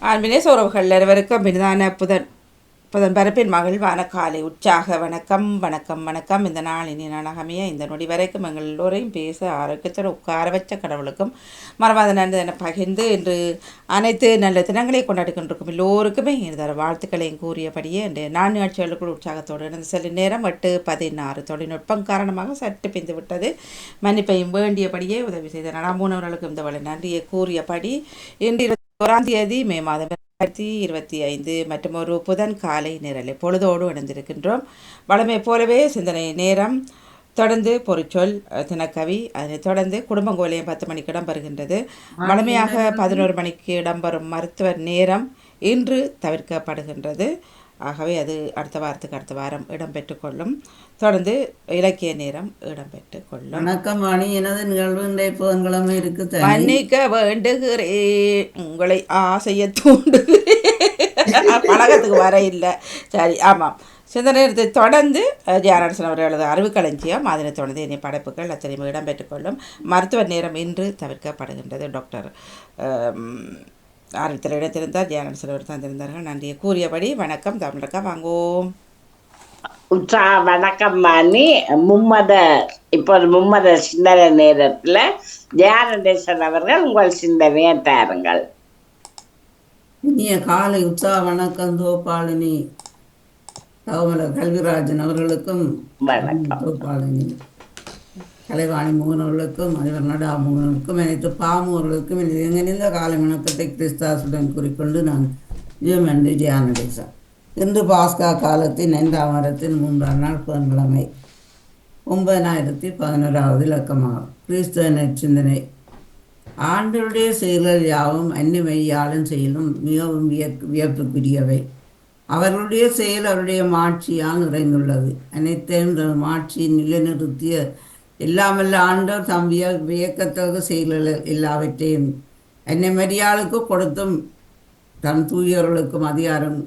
ஆன்மீக உறவுகள் அனைவருக்கும் பிரிதான புதன் பரப்பின் மகிழ்வான காலை உற்சாக வணக்கம் வணக்கம் வணக்கம். இந்த நாள் இனி நாளாகமைய இந்த நொடி வரைக்கும் எங்கள் எல்லோரையும் பேச ஆரோக்கியத்தோடு உட்கார வச்ச கடவுளுக்கும் மறவாத நன்றி என பகிர்ந்து இன்று அனைத்து நல்ல தினங்களை கொண்டாடி கொண்டிருக்கும் எல்லோருக்குமே இந்த வாழ்த்துக்களையும் கூறியபடியே இன்றைய நான்கு ஆட்சிகளுக்குள் உற்சாகத்தோடு இருந்து சில நேரம் 8:16 தொழில்நுட்பம் காரணமாக சற்று பிந்து விட்டது. மன்னிப்பையும் வேண்டியபடியே உதவி செய்த நடாமூனவர்களுக்கு இந்த வழி நன்றியை கூறியபடி இன்று 1 மே மாதம் 2025 மற்றும் ஒரு புதன் காலை நிரலை பொழுதோடு இணைந்திருக்கின்றோம். வழமை போலவே சிந்தனை நேரம், தொடர்ந்து பொறிச்சொல் தினக்கவி, அதனைத் தொடர்ந்து குடும்பங்கோலையும் 10 மணிக்கு இடம்பெறுகின்றது. வழமையாக 11 மணிக்கு இடம்பெறும் மருத்துவர் நேரம் இன்று தவிர்க்கப்படுகின்றது. ஆகவே அது அடுத்த வாரம் இடம்பெற்றுக் கொள்ளும். தொடர்ந்து இலக்கிய நேரம் இடம்பெற்றுக் கொள்ளும். வணக்கம் வாணி, எனது நிகழ்வு இன்றைய புதன்கிழமை இருக்கு. மன்னிக்க வேண்டுகிறேன், உங்களை ஆசைய தூண்டுகிறேன். பழகத்துக்கு வர இல்லை. சரி, ஆமாம். சிந்தனை தொடர்ந்து ஜெயநாதன் அவர்களது அறிவுக்களஞ்சியம், அதனை தொடர்ந்து இனி படைப்புகள் அத்தனையும் இடம்பெற்றுக் கொள்ளும். மருத்துவ நேரம் இன்று தவிர்க்கப்படுகின்றது. டாக்டர் ஆரம்பத்தில் இடத்திருந்தார், ஜெயநாதன் அவர் தந்திருந்தார்கள். நன்றியை கூறியபடி வணக்கம். தமிழக்கா வாங்குவோம். வணக்கம் மாணி. இப்போது மும்மத சிந்தனை நேரத்தில் ஜெயநடேசன் அவர்கள் உங்கள் சிந்தனையை தாருங்கள். இனிய காலை வணக்கம் தோப்பாளினி கல்விராஜன் அவர்களுக்கும் வணக்கம். தோப்பாளினி கலைவாணி மோகன் அவர்களுக்கும் அதிபர் நடா மோகனுக்கும் அனைத்து பாமூர்களுக்கும் எங்கிருந்த காலை வணக்கத்தை கிறிஸ்தாசுடன் கூறிக்கொண்டு நான் ஜெயமண்டி ஜெயநடேசன். இன்று பாஸ்கா காலத்தின் 5ஆம் வாரத்தின் 3ஆம் நாள் புதன்கிழமை 9011வது இலக்கமாகும். கிறிஸ்தவ நற்சிந்தனை. ஆண்டவருடைய செயல்கள் யாவும் அந்நிமையாலும் செயலும் மிகவும் வியப்புக்குரியவை. அவர்களுடைய செயல் அவருடைய மாட்சியால் நிறைந்துள்ளது. அனைத்தையும் மாட்சியை நிலைநிறுத்திய எல்லாமல்ல ஆண்டவர் தம் வியக்கத்தக்க செயல்கள் எல்லாவற்றையும் அன்னை மரியாளுக்கு கொடுத்தும் தம் தூயவர்களுக்கும் அதிகாரம்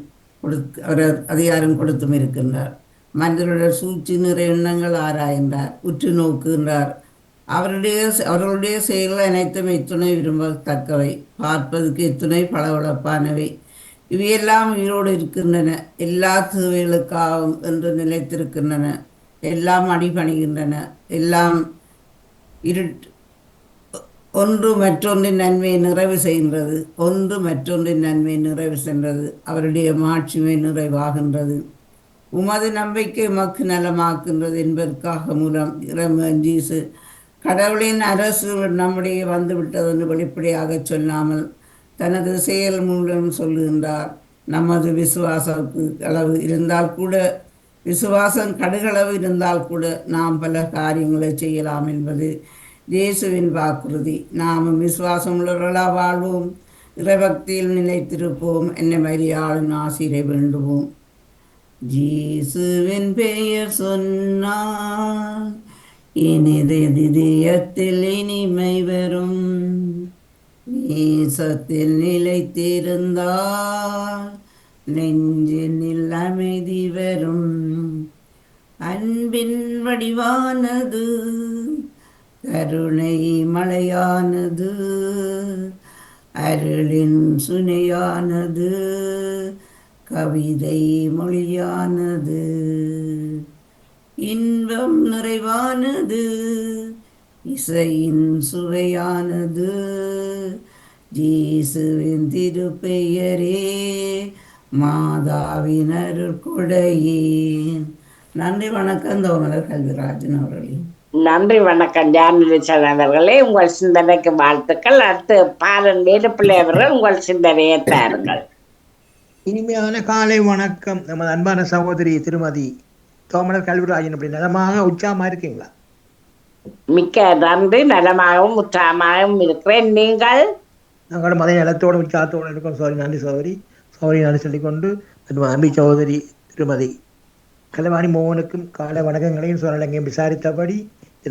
கொடுத்தும் இருக்கின்றார். மனிதருடைய சூழ்ச்சி நிறைய எண்ணங்கள் ஆராய்கின்றார், உற்று நோக்குகின்றார். அவர்களுடைய செயல்கள் அனைத்தும் எத்துணை விரும்பத்தக்கவை, பார்ப்பதற்கு எத்துணை பளபளப்பானவை. இவையெல்லாம் உயிரோடு இருக்கின்றன, எல்லா தேவைகளுக்காகவும் என்று நிலைத்திருக்கின்றன, எல்லாம் அடிபணிகின்றன, எல்லாம் ஒன்று மற்றொன்றின் நன்மையை நிறைவு செய்கின்றது, ஒன்று மற்றொன்றின் நன்மையை நிறைவு சென்றது, அவருடைய மாட்சிமை நிறைவாகின்றது. உமது நம்பிக்கை உமக்கு நலமாக்கின்றது என்பதற்காக மூலம் ஜீசு கடவுளின் அரசு நம்முடைய வந்துவிட்டது என்று வெளிப்படையாக சொல்லாமல் தனது செயல் மூலம் சொல்லுகின்றார். நமது விசுவாசத்துக்கு அளவு இருந்தால் கூட, விசுவாசம் கடுகளவு இருந்தால் கூட நாம் பல காரியங்களை செய்யலாம் என்பது இயேசுவின் வாக்குறுதி. நாமும் விசுவாசம் உள்ளவர்களாக வாழ்வோம், இறைபக்தியில் நிலைத்திருப்போம், என்னை மரியாளின் ஆசிரை வேண்டுவோம். ஜீசுவின் பெயர் சொன்னால் இதயத்தில் இனிமை வரும், நேசத்தில் நிலைத்திருந்தால் நெஞ்சினில் அமைதி வரும். அன்பின் வடிவானது, கருணை மழையானது, அருளின் சுனையானது, கவிதை மொழியானது, இன்பம் நிறைவானது, இசையின் சுவையானது, ஜீசுவின் திருப்பெயரே மாதாவின் அருட்கொடையே. நன்றி, வணக்கம். தோமலர் கல்விராஜன் அவர்களே. நன்றி, வணக்கம் ஜெயநடேசன் அவர்களே. உங்கள் சிந்தனைக்கு வாழ்த்துக்கள். அடுத்து பாலன் வேலுப்பிள்ளை அவர்கள் உங்கள் சிந்தனையை தாருங்கள். இனிமையான காலை வணக்கம். நமது அன்பான சகோதரி திருமதி தோமலர் கல்விராஜன். அப்படி நலமாக உற்சாகமா இருக்கீங்களா? மிக்க நன்றி, நலமாகவும் உற்சாகமாகவும் இருக்கிறேன். நீங்கள்? நாங்களும் அதே நலத்தோடு உற்சாகத்தோடு இருக்கோம். நன்றி சகோதரி. நன்றி சொல்லிக்கொண்டு அன்பி சகோதரி திருமதி கலைவாணி மோகனுக்கும் காலை வணக்கங்களையும் சூழ்நிலையும் விசாரித்தபடி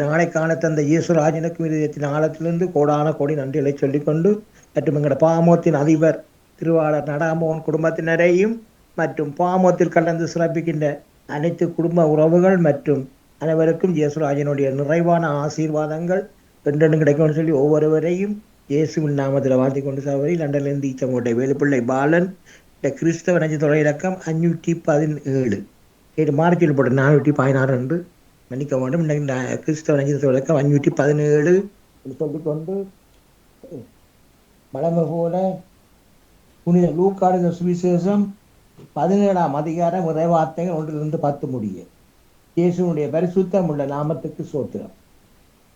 நாளை காண தந்த இயேசுராஜனுக்கும் இதயத்தின் ஆழத்திலிருந்து கோடான கோடி நன்றிகளை சொல்லிக்கொண்டு மற்றும் எங்களோட பாமோத்தின் அதிபர் திருவாளர் நடாமோகன் குடும்பத்தினரையும் மற்றும் பாமோத்தில் கலந்து சிறப்பிக்கின்ற அனைத்து குடும்ப உறவுகள் மற்றும் அனைவருக்கும் இயேசுராஜனுடைய நிறைவான ஆசீர்வாதங்கள் என்றென்றும் கிடைக்கும்னு சொல்லி ஒவ்வொருவரையும் இயேசுவின் நாமத்தில் வாழ்த்தி கொண்டு சகோதரி லண்டன்லேருந்து ஈச்சங்கோட்டை வேலுப்பிள்ளை பாலன். இந்த கிறிஸ்தவ நஞ்சு தொகை இலக்கம் 517. நேற்று மார்ச்சில் போட்ட 416 என்று மன்னிக்க வேண்டும். இந்த கிறிஸ்தவ நஞ்சு தொகை இலக்கம் 517 சொல்லிக்கொண்டு வழமை போல புனித லூக்காடு சுவிசேஷம் 17ஆம் அதிகாரம் இறைவார்த்தைகள் 1-10 முடிய. இயேசுனுடைய பரிசுத்தம் உள்ள நாமத்துக்கு சோத்திரம்.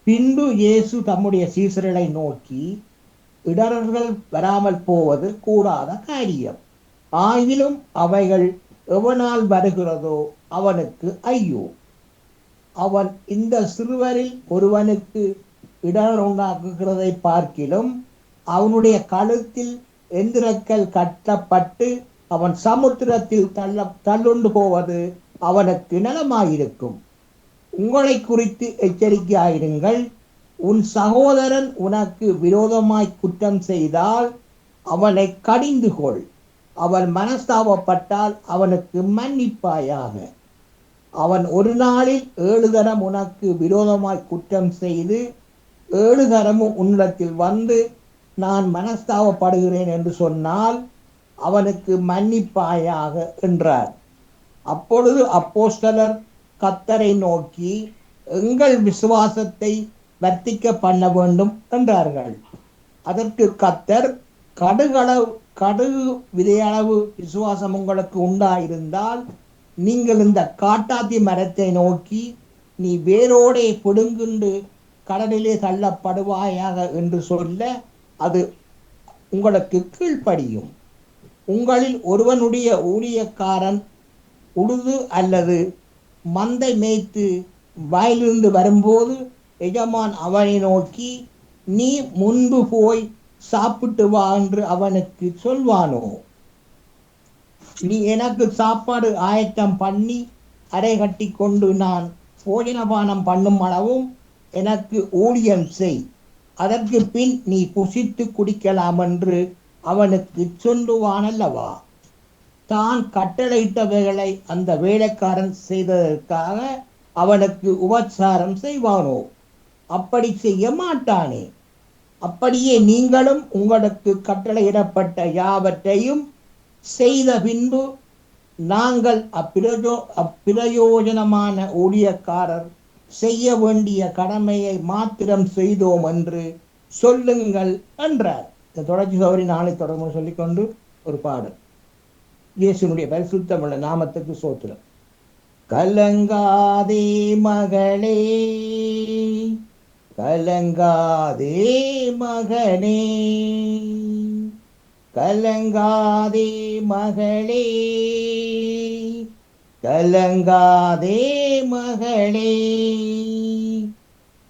பின்பு இயேசு தம்முடைய சீசர்களை நோக்கி, இடர்கள் வராமல் போவது கூடாத காரியம், ஆயினும் அவைகள் எவனால் வருகிறதோ அவனுக்கு ஐயோ. அவன் இந்த சிறுவரில் ஒருவனுக்கு இடர் உண்டாக்குகிறதை பார்க்கிலும் அவனுடைய கழுத்தில் எந்திரக்கல் கட்டப்பட்டு அவன் சமுத்திரத்தில் தள்ளுண்டு போவது அவனுக்கு நலமாயிருக்கும். உங்களை குறித்து எச்சரிக்கையாயிருங்கள். உன் சகோதரன் உனக்கு விரோதமாய் குற்றம் செய்தால் அவனை கடிந்து கொள். அவன் மனஸ்தாபப்பட்டால் அவனுக்கு மன்னிப்பாயாக. அவன் ஒரு நாளில் 7 தரம் உனக்கு விரோதமாய் குற்றம் செய்து 7 தரமும் உன்னிடத்தில் வந்து நான் மனஸ்தாபப்படுகிறேன் என்று சொன்னால் அவனுக்கு மன்னிப்பாயாக என்றார். அப்பொழுது அப்போஸ்தலர் கர்த்தரை நோக்கி, எங்கள் விசுவாசத்தை வர்த்திக்க பண்ண வேண்டும் என்றார்கள். அதற்கு கர்த்தர், கடுகு விதையளவு விசுவாசம் உங்களுக்கு உண்டாயிருந்தால் நீங்கள் இந்த காட்டாத்தி மரத்தை நோக்கி, நீ வேரோடே பிடுங்குண்டு கடலிலே தள்ளப்படுவாயாக என்று சொல்ல அது உங்களுக்கு கீழ்ப்படியும். உங்களில் ஒருவனுடைய ஊழியக்காரன் உழுது அல்லது மந்தை மேய்த்து வயலிருந்து வரும்போது எஜமான் அவனை நோக்கி, நீ முன்பு போய் சாப்பிட்டு வா என்று அவனுக்கு சொல்வானோ? நீ எனக்கு சாப்பாடு ஆயத்தம் பண்ணி அரை கட்டி கொண்டு நான் போஜனபானம் பண்ணும் அளவும் எனக்கு ஊழியம் செய், அதற்கு பின் நீ புசித்து குடிக்கலாம் என்று அவனுக்கு சொல்லுவானல்லவா? தான் கட்டளையிட்டவைகளை அந்த வேலைக்காரன் செய்ததற்காக அவனுக்கு உபசாரம் செய்வானோ? அப்படி செய்ய மாட்டானே. அப்படியே நீங்களும் உங்களுக்கு கட்டளையிடப்பட்ட யாவற்றையும் செய்த பின்பு, நாங்கள் அப்பிரயோஜனமான ஊழியக்காரர் செய்ய வேண்டிய கடமையை மாத்திரம் செய்தோம் என்று சொல்லுங்கள் என்றார். இந்த தொடர்ச்சி சௌரி நாளை தொடர்பு சொல்லிக்கொண்டு ஒரு பாடல். இயேசுனுடைய பரிசுத்தமுள்ள நாமத்துக்கு சோத்திரம். கலங்காதே மகளே, கலங்காதே மகனே, கலங்காதே மகளே, கலங்காதே மகளே.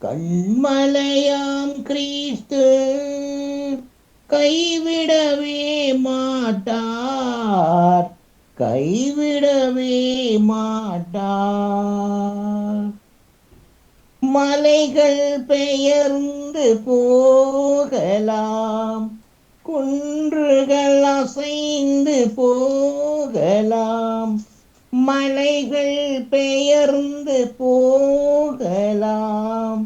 கண்மலையாம் கிறிஸ்து கைவிடவே மாட்டார், கைவிடவே மாட்டார். மலைகள் பெயர்ந்து போகலாம், குன்றுகள் அசைந்து போகலாம், மலைகள் பெயர்ந்து போகலாம்,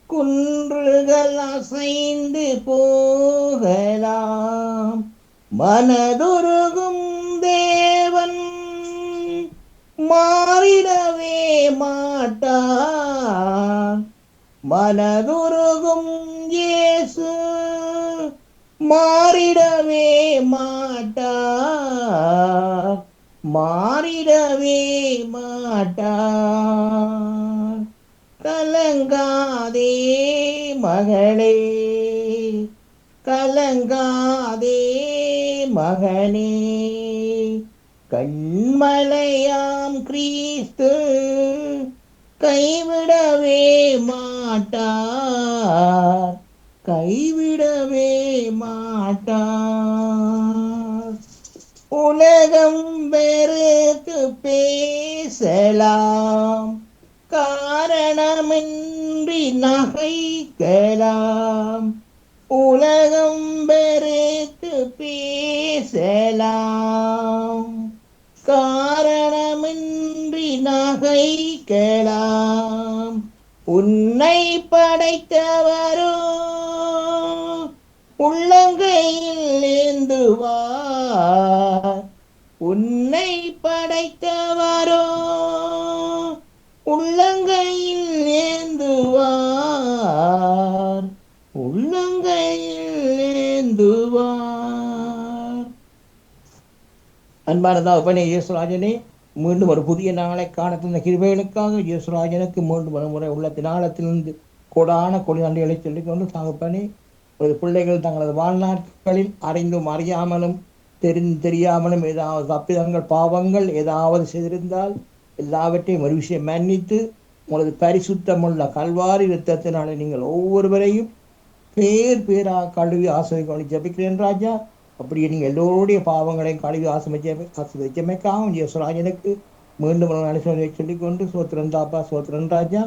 குன்றுகள் அசைந்து போகலாம். மனதுருகும் தேவன் மாறிடவே மாட்டார், மனதுருகும் இயேசு மாறிடவே மாட்டார், மாறிடவே மாட்டார். கலங்காதே மகளே, கலங்காதே மகனே. கண்மலையாம் கிறிஸ்து கைவிடவே மாட்டார், கைவிடவே மாட்டார். உலகம் வெறுத்து பேசலாம், காரணமின்றி நகைக்கலாம். உலகம் வெறுத்து பேசலாம், காரணமின்றி நகைக்கலாம். உன்னை படைத்தவரோ உள்ளங்கையில் ஏந்துவார். உன்னை படைத்தவரோ உள்ளங்கையில் ஏந்துவார். உள்ளங்கையில் ஏந்துவார். அன்பானதா உபனே இயேசுராஜனே, மீண்டும் ஒரு புதிய நாளை காண தந்த கிருபைகளுக்காக இயேசுராஜனுக்கு மீண்டும் ஒரு முறை உள்ளத்தினாலத்திலிருந்து கொடான கொடி நன்றிகளை சொல்லிக் கொண்டு தகப்பனே, ஒரு பிள்ளைகள் தங்களது வாழ்நாட்களில் அறிந்தும் அறியாமலும் தெரியாமலும் ஏதாவது தப்பிதங்கள் பாவங்கள் ஏதாவது செய்திருந்தால் எல்லாவற்றையும் ஒரு விஷயம் மன்னித்து உங்களது பரிசுத்தமுள்ள கல்வாரி இரத்தத்தினாலே நீங்கள் ஒவ்வொருவரையும் பேராக கழுவி ஆசிரியர் ஜபிக்கிறேன் ராஜா. அப்படியே நீங்கள் எல்லோருடைய பாவங்களையும் கழுவி ஆசிரியமைக்காகவும் இயேசுராஜனுக்கு மீண்டும் சொல்லிக்கொண்டு சோத்திரன் தாப்பா, சோத்திரன் ராஜா.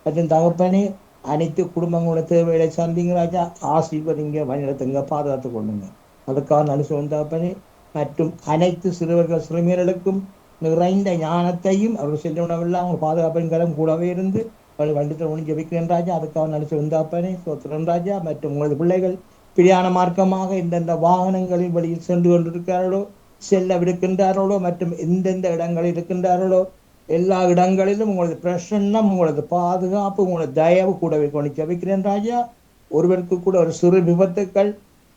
மற்றும் தகப்பனே, அனைத்து குடும்பங்களோட தேவைகளை சந்திங்க ராஜா. ஆசீர்வதிங்க, வழிநடத்துங்க, பாதுகாத்து கொள்ளுங்க. அதுக்காக நடுசோன் தகப்பனே. மற்றும் அனைத்து சிறுவர்கள் சிறுமியர்களுக்கும் நிறைந்த ஞானத்தையும் அவர்கள் சென்றவனவெல்லாம் அவங்க பாதுகாப்பின் கரம் கூடவே இருந்து வண்டித்தில் ஒளி ஜபிக்கிறேன் ராஜா. அதுக்காக நடுசோன் தகப்பனே, சோத்திரன் ராஜா. மற்றும் உங்களது பிள்ளைகள் பிரியாண மார்க்கமாக எந்தெந்த வாகனங்களின் வழியில் சென்று கொண்டிருக்கிறார்களோ, செல்லவிருக்கின்றார்களோ, மற்றும் எந்தெந்த இடங்களில் இருக்கின்றார்களோ எல்லா இடங்களிலும் உங்களது பிரசன்னம், உங்களது பாதுகாப்பு, உங்களது தயவு கூடவே கொண்டு ஜபிக்கிறேன் ராஜா. ஒருவருக்கு கூட ஒரு சிறு விபத்துக்கள்,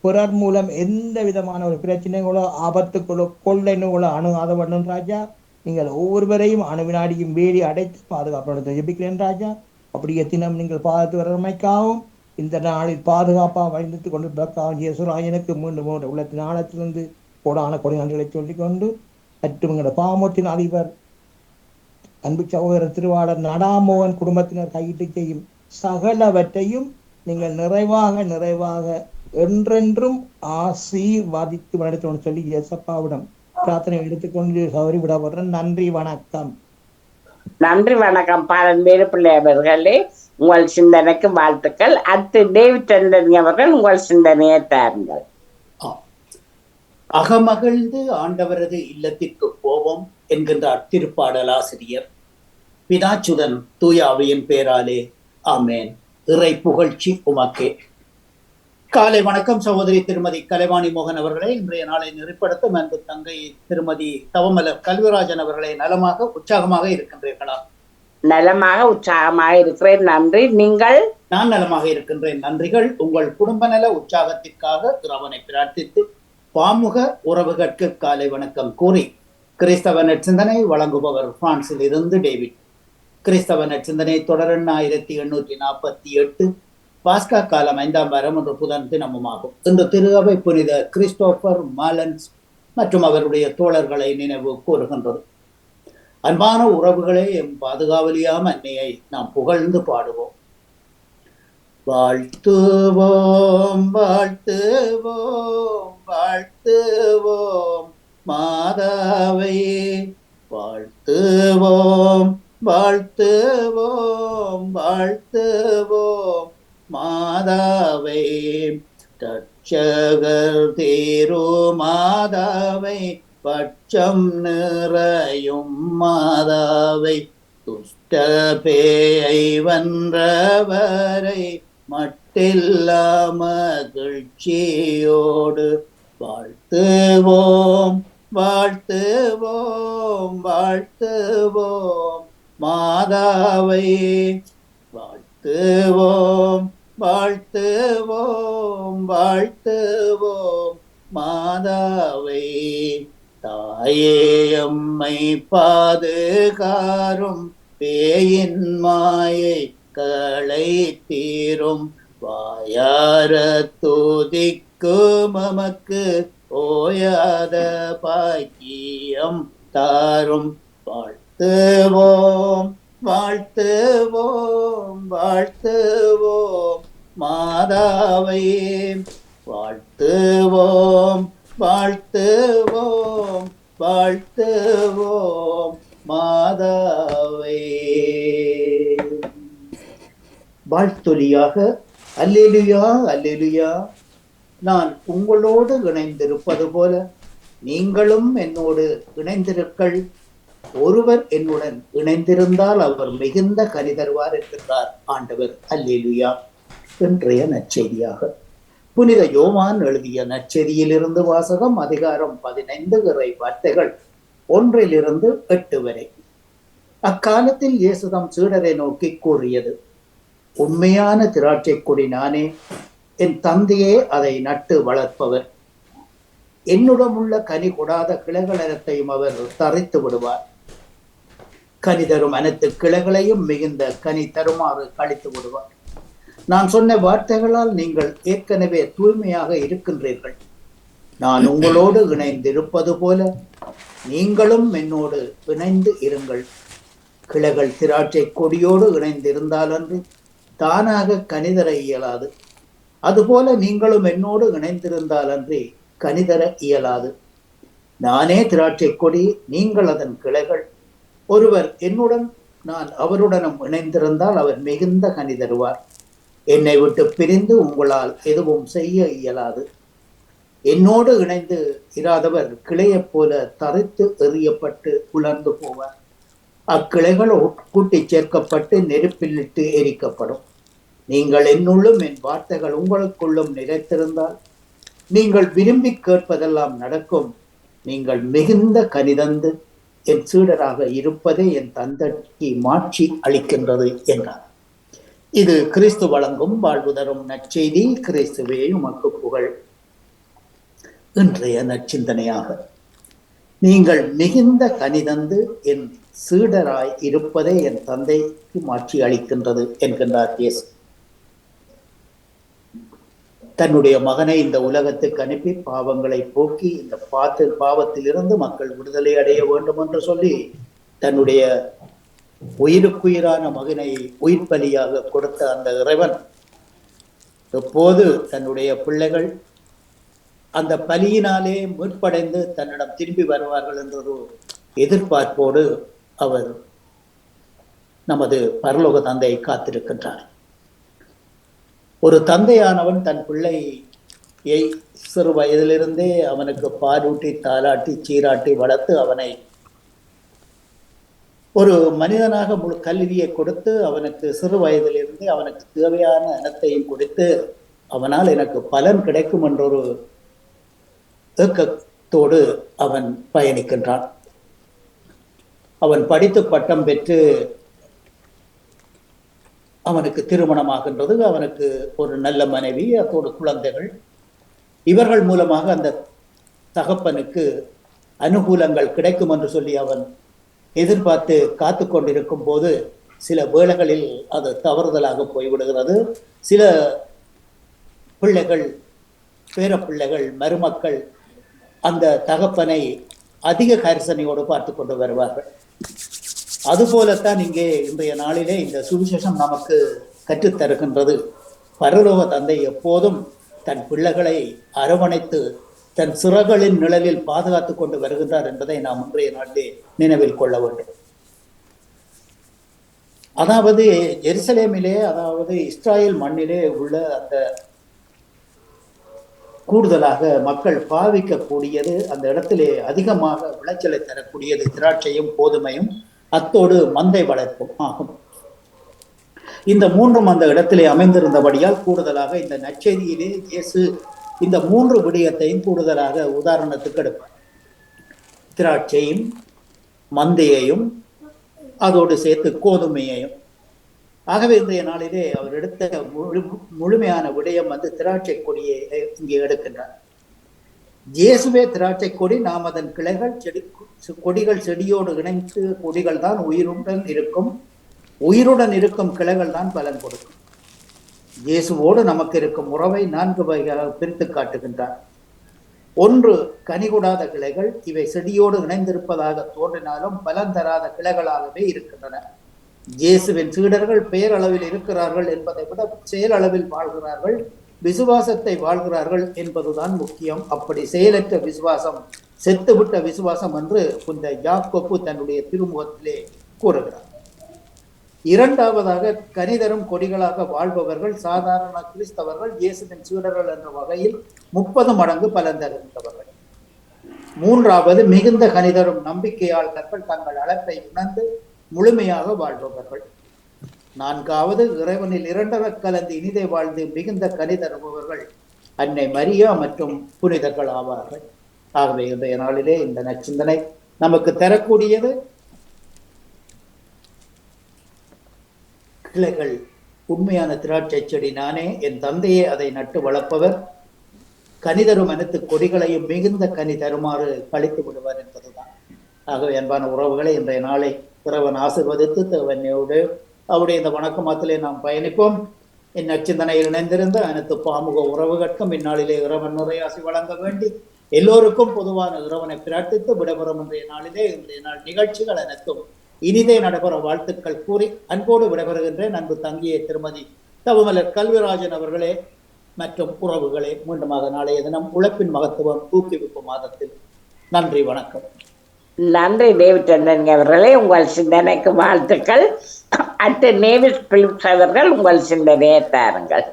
பிறர் மூலம் எந்த விதமான ஒரு பிரச்சனைகளோ ஆபத்துக்களோ கொள்ளை நோகளோ அணுகாத வேண்டும் ராஜா. நீங்கள் ஒவ்வொருவரையும் அணுவினாடியும் வேடி அடைத்து பாதுகாப்பு ஜபிக்கிறேன் ராஜா. அப்படியே தினம் நீங்கள் பாதுகாத்து வரமைக்காகவும் இந்த நாளில் பாதுகாப்பாக வழிநடத்தி கொண்டு இயேசுராஜனுக்கு மீண்டும் உள்ளத்தின் ஆழத்திலிருந்து கொடான கொடி நன்றிகளை சொல்லிக்கொண்டு, மற்றும் எங்களோட பாமத்தின் அதிபர் அன்பு சகோதரர் திருவாளர் நடாமோகன் குடும்பத்தினர் கையிட்டு செய்யும் சகலவற்றையும் நீங்கள் நிறைவாக என்றென்றும் ஆசீர்வாதித்து நடத்தணும்னு சொல்லி இயேசப்பாவிடம் பிரார்த்தனை எடுத்துக்கொண்டு சௌரி விடப்படுறேன். நன்றி, வணக்கம். நன்றி, வணக்கம். பாலன் வேலுப்பிள்ளை அவர்களே, உங்கள் சிந்தனைக்கு வாழ்த்துக்கள். அடுத்து டேவிட் ஆண்டனி அவர்கள் உங்கள் சிந்தனையை தாருங்கள். அகமகிழ்ந்து ஆண்டவரது இல்லத்திற்கு போவோம் என்கின்றார் திருப்பாடல் ஆசிரியர். பிதாச்சுதன் தூயாவியின் பேராலே ஆமேன். இறை புகழ்ச்சி உமக்கே. காலை வணக்கம் சகோதரி திருமதி கலைவாணி மோகன் அவர்களே. இன்றைய நாளை நெறிப்படுத்தும் அன்பு தங்கை திருமதி தவமலர் கல்விராஜன் அவர்களே, நலமாக உற்சாகமாக இருக்கின்றீர்களா? நலமாக உற்சாகமாக இருக்கிறேன், நன்றி. நீங்கள்? நான் நலமாக இருக்கின்றேன், நன்றிகள். உங்கள் குடும்ப நல உற்சாகத்திற்காக இறைவனை பிரார்த்தித்து பாமுக உறவுகளுக்கு காலை வணக்கம் கூறி கிறிஸ்தவ நற்சிந்தனை வழங்குபவர் பிரான்சில் இருந்து டேவிட். கிறிஸ்தவ நற்சிந்தனை தொடர் 1848 பாஸ்கா காலம் 5ஆம் வாரம் ஒன்று புதன் தினமுமாகும். இன்று திரு அவை புனித கிறிஸ்டோபர் மாலன்ஸ் மற்றும் அவருடைய தோழர்களை நினைவு கூறுகின்றது. அன்பான உறவுகளே, எம் பாதுகாவலியாம் அன்னையை நாம் புகழ்ந்து பாடுவோம். வாழ்த்துவோம் வாழ்த்துவோம் வாழ்த்துவோம் மாதாவை, வாழ்த்துவோம் வாழ்த்துவோம் வாழ்த்துவோம் மாதாவை, ரட்சகர் தேரோ மாதாவை, பட்சம் நிறையும் மாதாவை, துஷ்ட பேயை வென்றவரை மட்டில்லா மகிழ்ச்சியோடு வாழ்த்துவோம் வாழ்த்துவோம் வாழ்த்துவோம் மாதாவை, வாழ்த்துவோம் வாழ்த்துவோம் வாழ்த்துவோம் மாதாவை, தாயே அம்மை பாதுகாரும், பேயின் மாயை களை தீரும், வாயார துதிக்கும் மமக்கு ஓயாத பாக்கியம் தாரும், வாழ்த்துவோம் வாழ்த்துவோம் வாழ்த்துவோம் மாதாவை, வாழ்த்துவோம் வாழ்த்துவோம் வாழ்த்துவோம் மாதாவை. வாழ்த்தொலியாக அல்லேலுயா அல்லேலுயா. நான் உங்களோடு இணைந்திருப்பது போல நீங்களும் என்னோடு இணைந்திருக்கள். ஒருவர் என்னுடன் இணைந்திருந்தால் அவர் மிகுந்த கனி தருவார் என்கின்றார் ஆண்டவர். அல்லேலுயா. இன்றைய நற்செய்தியாக புனித யோவான் எழுதிய நற்செய்தியிலிருந்து வாசகம், அதிகாரம் 15, இறை வார்த்தைகள் 1-8 வரை. அக்காலத்தில் இயேசு தம் சீடரை நோக்கி கூறியது: உண்மையான திராட்சை கொடி நானே, என் தந்தையே அதை நட்டு வளர்ப்பவர். என்னுடமுள்ள கனி கொடாத கிளைகள் அனைத்தையும் அவர் தரித்து விடுவார். கனி தரும் அனைத்து கிளைகளையும் மிகுந்த கனி தருமாறு கழித்து விடுவார். நான் சொன்ன வார்த்தைகளால் நீங்கள் ஏற்கனவே தூய்மையாக இருக்கின்றீர்கள். நான் உங்களோடு இணைந்திருப்பது போல நீங்களும் என்னோடு இணைந்து இருங்கள். கிளைகள் திராட்சை கொடியோடு இணைந்திருந்தாலன்றி தானாக கனிதர இயலாது. அதுபோல நீங்களும் என்னோடு இணைந்திருந்தாலன்றி கனிதர இயலாது. நானே திராட்சை கொடி, நீங்கள் அதன் கிளைகள். ஒருவர் என்னுடன், நான் அவருடனும் இணைந்திருந்தால் அவர் மிகுந்த கனி தருவார். என்னை விட்டு பிரிந்து உங்களால் எதுவும் செய்ய இயலாது. என்னோடு இணைந்து இராதவர் கிளையைப் போல தரித்து எறியப்பட்டு உலர்ந்து போவார். அக்கிளைகள் கூட்டி சேர்க்கப்பட்டு நெருப்பிலிட்டு எரிக்கப்படும். நீங்கள் என்னுள்ளும் என் வார்த்தைகள் உங்களுக்குள்ளும் நிலைத்திருந்தால் நீங்கள் விரும்பி கேட்பதெல்லாம் நடக்கும். நீங்கள் மிகுந்த கனிதந்து என் சீடராக இருப்பதே என் தந்தைக்கு மாட்சி அளிக்கின்றது என்றார். இது கிறிஸ்து வழங்கும் வாழ்வு தரும் நற்செய்தி. கிறிஸ்துவே உமக்கு புகழ். இன்றைய நற்சிந்தனையாக, நீங்கள் மிகுந்த கனிதந்து என் சீடராய் இருப்பதே என் தந்தைக்கு மாட்சி அளிக்கின்றது என்கின்றார் இயேசு. தன்னுடைய மகனை இந்த உலகத்துக்கு அனுப்பி பாவங்களை போக்கி இந்த பாவத்திலிருந்து மக்கள் விடுதலை அடைய வேண்டும் என்று சொல்லி தன்னுடைய உயிருக்குயிரான மகனை உயிர் பலியாக கொடுத்த அந்த இறைவன் எப்போது தன்னுடைய பிள்ளைகள் அந்த பலியினாலே மீட்படைந்து தன்னிடம் திரும்பி வருவார்கள் என்றொரு எதிர்பார்ப்போடு அவர் நமது பரலோக தந்தையை காத்திருக்கின்றார். ஒரு தந்தையானவன் தன் பிள்ளையை சிறு வயதிலிருந்தே அவனுக்கு பாலூட்டி தாலாட்டி சீராட்டி வளர்த்து அவனை ஒரு மனிதனாக முழு கல்வியை கொடுத்து அவனுக்கு சிறு வயதிலிருந்தே அவனுக்கு தேவையான அனைத்தையும் கொடுத்து அவனால் எனக்கு பலன் கிடைக்கும் என்றொரு ஏக்கத்தோடு அவன் பயணிக்கின்றான். அவன் படித்து பட்டம் பெற்று அவனுக்கு திருமணமாகின்றது. அவனுக்கு ஒரு நல்ல மனைவி, அதோடு குழந்தைகள். இவர்கள் மூலமாக அந்த தகப்பனுக்கு அனுகூலங்கள் கிடைக்கும் என்று சொல்லி அவன் எதிர்பார்த்து காத்து கொண்டிருக்கும் போது சில வேளைகளில் அது தவறுதலாக போய்விடுகிறது. சில பிள்ளைகள், பேரப்பிள்ளைகள், மருமக்கள் அந்த தகப்பனை அதிக கரிசனையோடு பார்த்து கொண்டு வருவார்கள். அதுபோலத்தான் இங்கே இன்றைய நாளிலே இந்த சுவிசேஷம் நமக்கு கற்றுத்தருகின்றது. பரலோக தந்தை எப்போதும் தன் பிள்ளைகளை அரவணைத்து தன் சிறகளின் நிழலில் பாதுகாத்து கொண்டு வருகின்றார் என்பதை நாம் இன்றைய நாளிலே நினைவில் கொள்ள வேண்டும். அதாவது எருசலேமிலே, அதாவது இஸ்ராயல் மண்ணிலே உள்ள அந்த கூடுதலாக மக்கள் பாவிக்கக்கூடியது, அந்த இடத்திலே அதிகமாக விளைச்சலை தரக்கூடியது திராட்சையும் கோதுமையும் அத்தோடு மந்தை வளர்ப்பும் ஆகும். இந்த மூன்றும் அந்த இடத்திலே அமைந்திருந்தபடியால் கூடுதலாக இந்த நற்செய்தியிலே இயேசு இந்த மூன்று விடயத்தையும் கூடுதலாக உதாரணத்துக்கு எடுப்பார். திராட்சையும் மந்தையையும் அதோடு சேர்த்து கோதுமையையும். ஆகவே இன்றைய நாளிலே அவர் எடுத்த முழுமையான விடயம் திராட்சை கொடியை இங்கே எடுக்கின்றார். இயேசுவே திராட்சை கொடி, நாம் அதன் கிளைகள். கொடிகள் செடியோடு இணைந்து கொடிகள் தான் உயிருடன் இருக்கும் கிளைகள் தான் பலன் கொடுக்கும். இயேசுவோடு நமக்கு இருக்கும் உறவை 4 வகையாக பிரித்து காட்டுகின்றார். ஒன்று, கனிகூடாத கிளைகள். இவை செடியோடு இணைந்திருப்பதாக தோன்றினாலும் பலன் தராத கிளைகளாகவே இருக்கின்றன. இயேசுவின் சீடர்கள் பெயரளவில் இருக்கிறார்கள் என்பதை விட செயலளவில் வாழ்கிறார்கள், விசுவாசத்தை வாழ்கிறார்கள் என்பதுதான் முக்கியம். அப்படி செயலற்ற விசுவாசம் செத்துவிட்ட விசுவாசம் என்று இந்த யாக்கோப்பு தன்னுடைய திருமுகத்திலே கூறுகிறார். இரண்டாவதாக, கனிதரும் கொடிகளாக வாழ்பவர்கள் சாதாரண கிறிஸ்தவர்கள், இயேசுவின் சீடர்கள் என்ற வகையில் 30 மடங்கு பலன் தருகின்றவர்கள். மூன்றாவது, மிகுந்த கனிதரும் நம்பிக்கையாளர்கள், தங்கள் அழைப்பை உணர்ந்து முழுமையாக வாழ்பவர்கள். நான்காவது, இறைவனில் இரண்டர கலந்து இனிதை வாழ்ந்து மிகுந்த கனி தருபவர்கள், அன்னை மரியா மற்றும் புனிதர்கள் ஆவார்கள். ஆகவே இன்றைய நாளிலே இந்த நச்சிந்தனை நமக்கு தரக்கூடியது கிளைகள் உண்மையான திராட்சை செடி நானே, என் தந்தையே அதை நட்டு வளர்ப்பவர், கனிதரும் அனைத்து கொடிகளையும் மிகுந்த கனி தருமாறு கழித்து விடுவார் என்பதுதான். ஆகவே அன்பான உறவுகளை இன்றைய நாளை இறைவன் ஆசிர்வதித்து தேவனையோடு அவருடைய இந்த வணக்கமாத்திலே நாம் பயணிப்போம். இந்நச்சிந்தனையில் இணைந்திருந்த அனைத்து பாமுக உறவுகளுக்கும் இந்நாளிலே இறைவன் நிறையாசி வழங்க வேண்டி எல்லோருக்கும் பொதுவான இறைவனை பிரார்த்தித்து விடைபெறும் இன்றைய நாள் நிகழ்ச்சிகள் அனைத்தும் இனிதே நடைபெற வாழ்த்துக்கள் கூறி அன்போடு விடைபெறுகின்றேன். அன்பு தங்கிய திருமதி தவமலர் கல்விராஜன் அவர்களே மற்றும் உறவுகளே, மீண்டுமாக நாளைய தினம் உழைப்பின் மகத்துவம் ஊக்குவிப்பு மாதத்தில் நன்றி, வணக்கம். நன்றி டேவிட் அண்ணன் அவர்களே, உங்கள் சிந்தனைக்கு வாழ்த்துக்கள். அடுத்து நேவிஸ் பிலிப்ஸ் அவர்கள் உங்கள் சிந்தனையை தாருங்கள்.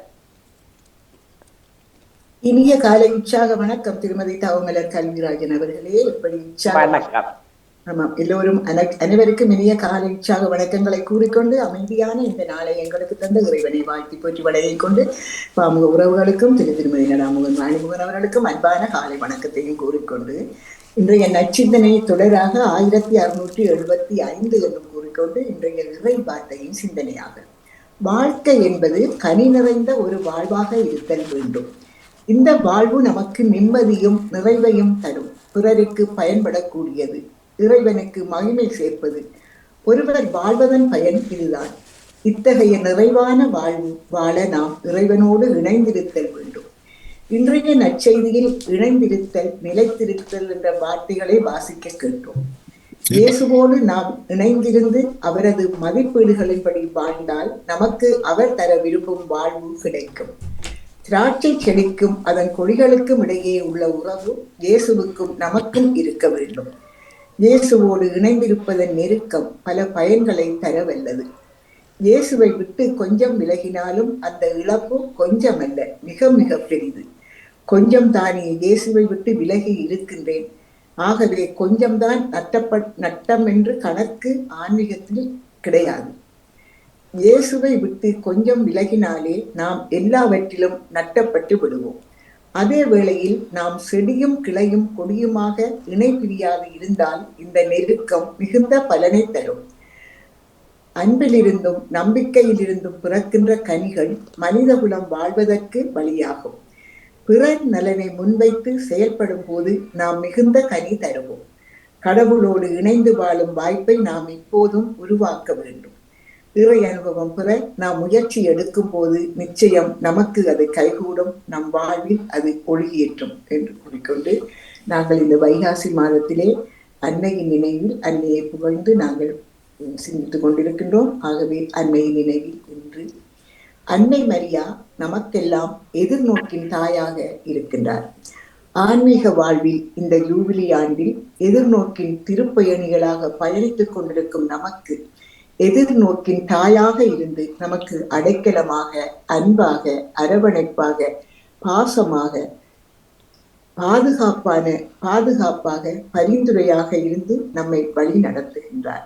இனிய காலை உற்சாக வணக்கம் திருமதி தவமலர் கல்விராஜன் அவர்களே. எப்படி வணக்கம். ஆமாம், எல்லோரும் அனைவருக்கும் இனிய காலை உற்சாக வணக்கங்களை கூறிக்கொண்டு அமைதியான இந்த நாளை எங்களுக்கு தந்த இறைவனை வாழ்த்தி போற்றி வழங்கிக் கொண்டு பாமுக உறவுகளுக்கும் திருமதி நடாமுகன் வாணிமுகன் அவர்களுக்கும் அன்பான காலை வணக்கத்தையும் கூறிக்கொண்டு இன்றைய நச்சிந்தனை தொடராக 1675 என்றும் கூறிக்கொண்டு இன்றைய இறை வார்த்தையின் சிந்தனையாக, வாழ்க்கை என்பது கனி நிறைந்த ஒரு வாழ்வாக இருத்தல் வேண்டும். இந்த வாழ்வு நமக்கு நிம்மதியும் நிறைவையும் தரும், பிறருக்கு பயன்படக்கூடியது, இறைவனுக்கு மகிமை சேர்ப்பது. ஒருவர் வாழ்வதன் பயன் இதுதான். இத்தகைய நிறைவான வாழ்வு வாழ நாம் இறைவனோடு இணைந்திருத்தல் வேண்டும். இன்றைய நற்செய்தியில் இணைந்திருத்தல், நிலைத்திருத்தல் என்ற வார்த்தைகளை வாசிக்க கேட்டோம். இயேசுவோடு நாம் இணைந்திருந்து அவரது மதிப்பீடுகளின்படி வாழ்ந்தால் நமக்கு அவர் தர விரும்பும் வாழ்வு கிடைக்கும். திராட்சை செடிக்கும் அதன் கொடிகளுக்கும் இடையே உள்ள உறவு இயேசுவுக்கும் நமக்கும் இருக்க வேண்டும். இயேசுவோடு இணைந்திருப்பதன் நெருக்கம் பல பயன்களை தரவல்லது. இயேசுவை விட்டு கொஞ்சம் விலகினாலும் அந்த இழப்பு கொஞ்சமல்ல, மிக மிக பெரிது. கொஞ்சம் தானே இயேசுவை விட்டு விலகி இருக்கின்றேன், ஆகவே கொஞ்சம்தான் நட்டம் என்று கணக்கு ஆன்மீகத்தில் கிடையாது. இயேசுவை விட்டு கொஞ்சம் விலகினாலே நாம் எல்லாவற்றிலும் நட்டப்பட்டு விடுவோம். அதே வேளையில் நாம் செடியும் கிளையும் கொடியுமாக இணை பிரியாது இருந்தால் இந்த நெருக்கம் மிகுந்த பலனை தரும். அன்பிலிருந்தும் நம்பிக்கையிலிருந்தும் பிறக்கின்ற கனிகள் மனிதகுலம் வாழ்வதற்கு வழியாகும். பிறர் நலனை முன்வைத்து செயல்படும் போது நாம் மிகுந்த கனி தருவோம். கடவுளோடு இணைந்து வாழும் வாய்ப்பை நாம் இப்போதும் உருவாக்க வேண்டும். இறை அனுபவம் பெற நாம் முயற்சி எடுக்கும் போது நிச்சயம் நமக்கு அது கைகூடும், நம் வாழ்வில் அது ஒளியேற்றும் என்று கூறிக்கொண்டு நாங்கள் இந்த வைகாசி மாதத்திலே அன்னையின் நினைவில் அன்னையை புகழ்ந்து நாங்கள் சிந்தித்துக் கொண்டிருக்கின்றோம். ஆகவே அன்னையின் நினைவில் இன்று அன்னை மரியா நமக்கெல்லாம் எதிர்நோக்கின் தாயாக இருக்கின்றார். ஆன்மீக வாழ்வில் இந்த யூபிலி ஆண்டில் எதிர்நோக்கின் திருப்பயணிகளாக பயணித்துக் கொண்டிருக்கும் நமக்கு எதிர்நோக்கின் தாயாக இருந்து நமக்கு அடைக்கலமாக, அன்பாக, அரவணைப்பாக, பாசமாக, பாதுகாப்பாக, பரிந்துரையாக இருந்து நம்மை வழி நடத்துகின்றார்.